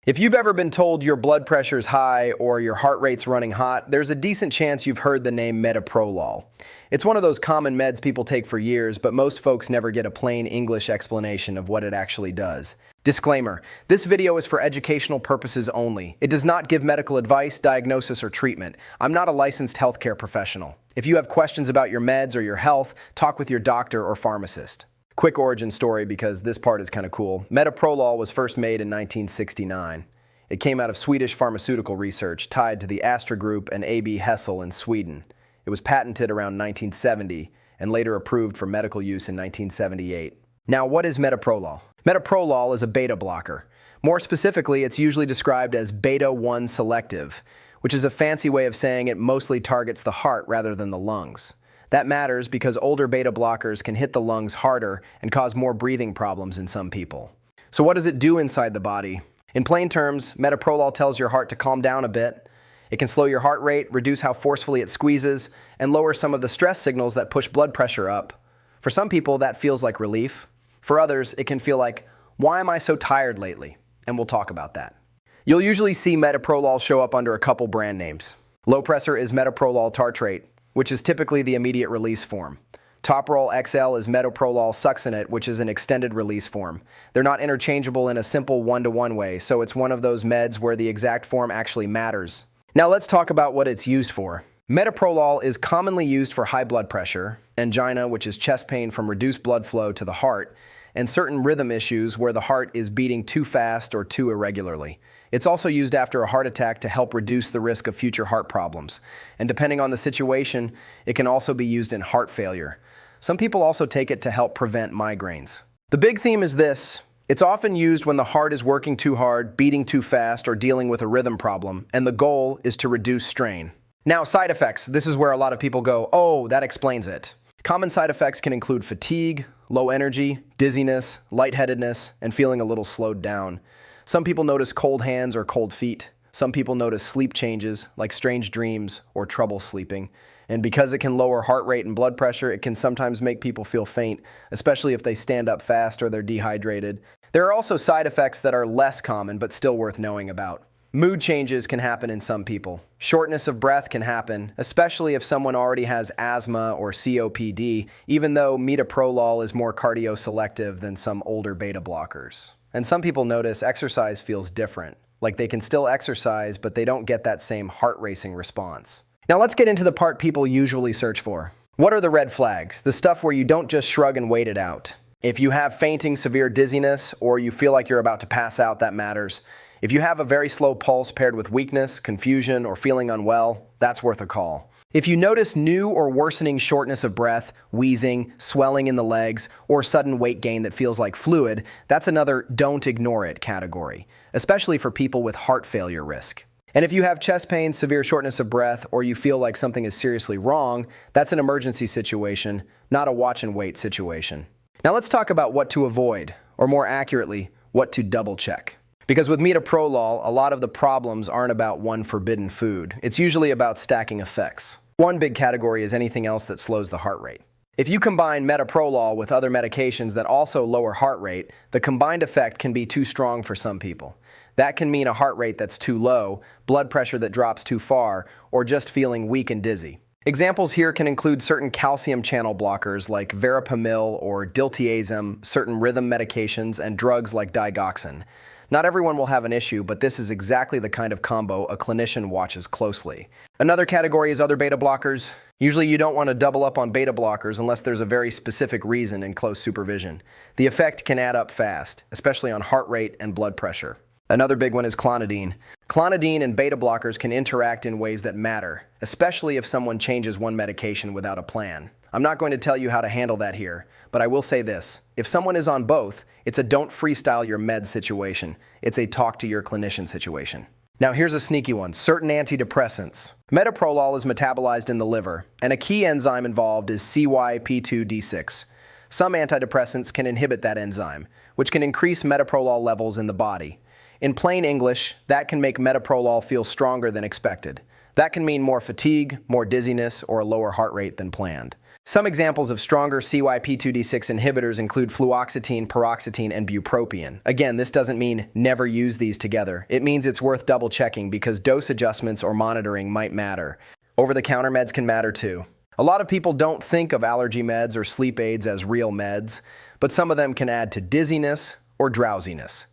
If you've ever been told your blood pressure's high or your heart rate's running hot, there's a decent chance you've heard the name Metoprolol. It's one of those common meds people take for years, but most folks never get a plain English explanation of what it actually does. Disclaimer: this video is for educational purposes only. It does not give medical advice, diagnosis, or treatment. I'm not a licensed healthcare professional. If you have questions about your meds or your health, talk with your doctor or pharmacist. Quick origin story, because this part is kind of cool. Metoprolol was first made in 1969. It came out of Swedish pharmaceutical research tied to the Astra Group and AB Hessel in Sweden. It was patented around 1970 and later approved for medical use in 1978. Now, what is metoprolol? Metoprolol is a beta blocker. More specifically, it's usually described as beta-1 selective, which is a fancy way of saying it mostly targets the heart rather than the lungs. That matters because older beta blockers can hit the lungs harder and cause more breathing problems in some people. So what does it do inside the body? In plain terms, metoprolol tells your heart to calm down a bit. It can slow your heart rate, reduce how forcefully it squeezes, and lower some of the stress signals that push blood pressure up. For some people, that feels like relief. For others, it can feel like, why am I so tired lately? And we'll talk about that. You'll usually see metoprolol show up under a couple brand names. Low pressure is metoprolol tartrate, which is typically the immediate release form. Toprol XL is metoprolol succinate, which is an extended release form. They're not interchangeable in a simple one-to-one way, so it's one of those meds where the exact form actually matters. Now let's talk about what it's used for. Metoprolol is commonly used for high blood pressure, angina, which is chest pain from reduced blood flow to the heart, and certain rhythm issues where the heart is beating too fast or too irregularly. It's also used after a heart attack to help reduce the risk of future heart problems. And depending on the situation, it can also be used in heart failure. Some people also take it to help prevent migraines. The big theme is this: it's often used when the heart is working too hard, beating too fast, or dealing with a rhythm problem, and the goal is to reduce strain. Now, side effects. This is where a lot of people go, oh, that explains it. Common side effects can include fatigue, low energy, dizziness, lightheadedness, and feeling a little slowed down. Some people notice cold hands or cold feet. Some people notice sleep changes, like strange dreams or trouble sleeping. And because it can lower heart rate and blood pressure, it can sometimes make people feel faint, especially if they stand up fast or they're dehydrated. There are also side effects that are less common but still worth knowing about. Mood changes can happen in some people. Shortness of breath can happen, especially if someone already has asthma or COPD, even though metoprolol is more cardioselective than some older beta blockers. And some people notice exercise feels different, like they can still exercise, but they don't get that same heart racing response. Now let's get into the part people usually search for. What are the red flags? The stuff where you don't just shrug and wait it out. If you have fainting, severe dizziness, or you feel like you're about to pass out, that matters. If you have a very slow pulse paired with weakness, confusion, or feeling unwell, that's worth a call. If you notice new or worsening shortness of breath, wheezing, swelling in the legs, or sudden weight gain that feels like fluid, that's another don't ignore it category, especially for people with heart failure risk. And if you have chest pain, severe shortness of breath, or you feel like something is seriously wrong, that's an emergency situation, not a watch and wait situation. Now let's talk about what to avoid, or more accurately, what to double check. Because with metoprolol, a lot of the problems aren't about one forbidden food. It's usually about stacking effects. One big category is anything else that slows the heart rate. If you combine metoprolol with other medications that also lower heart rate, the combined effect can be too strong for some people. That can mean a heart rate that's too low, blood pressure that drops too far, or just feeling weak and dizzy. Examples here can include certain calcium channel blockers like verapamil or diltiazem, certain rhythm medications, and drugs like digoxin. Not everyone will have an issue, but this is exactly the kind of combo a clinician watches closely. Another category is other beta blockers. Usually you don't want to double up on beta blockers unless there's a very specific reason in close supervision. The effect can add up fast, especially on heart rate and blood pressure. Another big one is clonidine. Clonidine and beta blockers can interact in ways that matter, especially if someone changes one medication without a plan. I'm not going to tell you how to handle that here, but I will say this: if someone is on both, it's a don't freestyle your meds situation. It's a talk to your clinician situation. Now here's a sneaky one: certain antidepressants. Metoprolol is metabolized in the liver, and a key enzyme involved is CYP2D6. Some antidepressants can inhibit that enzyme, which can increase metoprolol levels in the body. In plain English, that can make metoprolol feel stronger than expected. That can mean more fatigue, more dizziness, or a lower heart rate than planned. Some examples of stronger CYP2D6 inhibitors include fluoxetine, paroxetine, and bupropion. Again, this doesn't mean never use these together. It means it's worth double checking because dose adjustments or monitoring might matter. Over-the-counter meds can matter too. A lot of people don't think of allergy meds or sleep aids as real meds, but some of them can add to dizziness or drowsiness.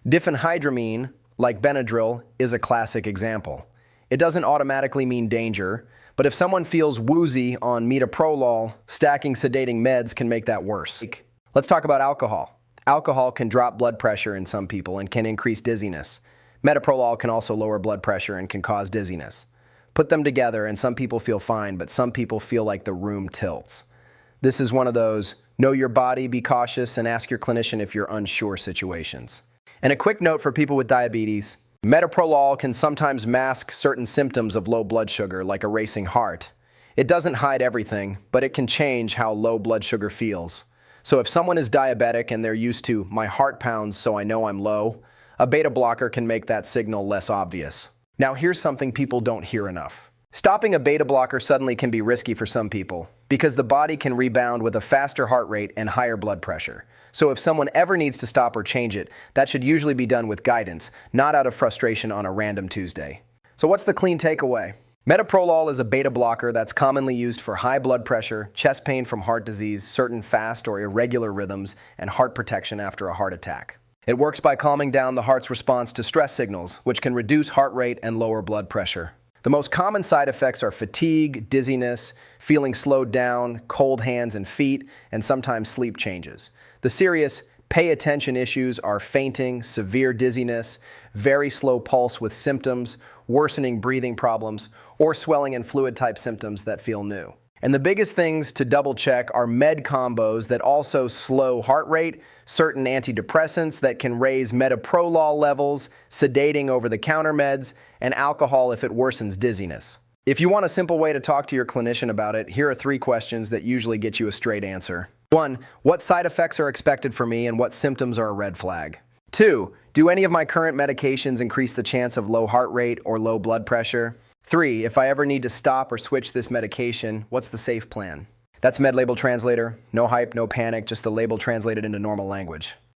Diphenhydramine, like Benadryl, is a classic example. It doesn't automatically mean danger, but if someone feels woozy on Metoprolol, stacking sedating meds can make that worse. Let's talk about alcohol. Alcohol can drop blood pressure in some people and can increase dizziness. Metoprolol can also lower blood pressure and can cause dizziness. Put them together and some people feel fine, but some people feel like the room tilts. This is one of those know your body, be cautious, and ask your clinician if you're unsure situations. And a quick note for people with diabetes. Metoprolol can sometimes mask certain symptoms of low blood sugar, like a racing heart. It doesn't hide everything, but it can change how low blood sugar feels. So if someone is diabetic and they're used to, my heart pounds so I know I'm low, a beta blocker can make that signal less obvious. Now here's something people don't hear enough. Stopping a beta blocker suddenly can be risky for some people because the body can rebound with a faster heart rate and higher blood pressure. So if someone ever needs to stop or change it, that should usually be done with guidance, not out of frustration on a random Tuesday. So what's the clean takeaway? Metoprolol is a beta blocker that's commonly used for high blood pressure, chest pain from heart disease, certain fast or irregular rhythms, and heart protection after a heart attack. It works by calming down the heart's response to stress signals, which can reduce heart rate and lower blood pressure. The most common side effects are fatigue, dizziness, feeling slowed down, cold hands and feet, and sometimes sleep changes. The serious pay attention issues are fainting, severe dizziness, very slow pulse with symptoms, worsening breathing problems, or swelling and fluid type symptoms that feel new. And the biggest things to double check are med combos that also slow heart rate, certain antidepressants that can raise metoprolol levels, sedating over-the-counter meds, and alcohol if it worsens dizziness. If you want a simple way to talk to your clinician about it, here are 3 questions that usually get you a straight answer. 1. What side effects are expected for me and what symptoms are a red flag? 2. Do any of my current medications increase the chance of low heart rate or low blood pressure? 3. If I ever need to stop or switch this medication, what's the safe plan? That's MedLabel Translator. No hype, no panic, just the label translated into normal language.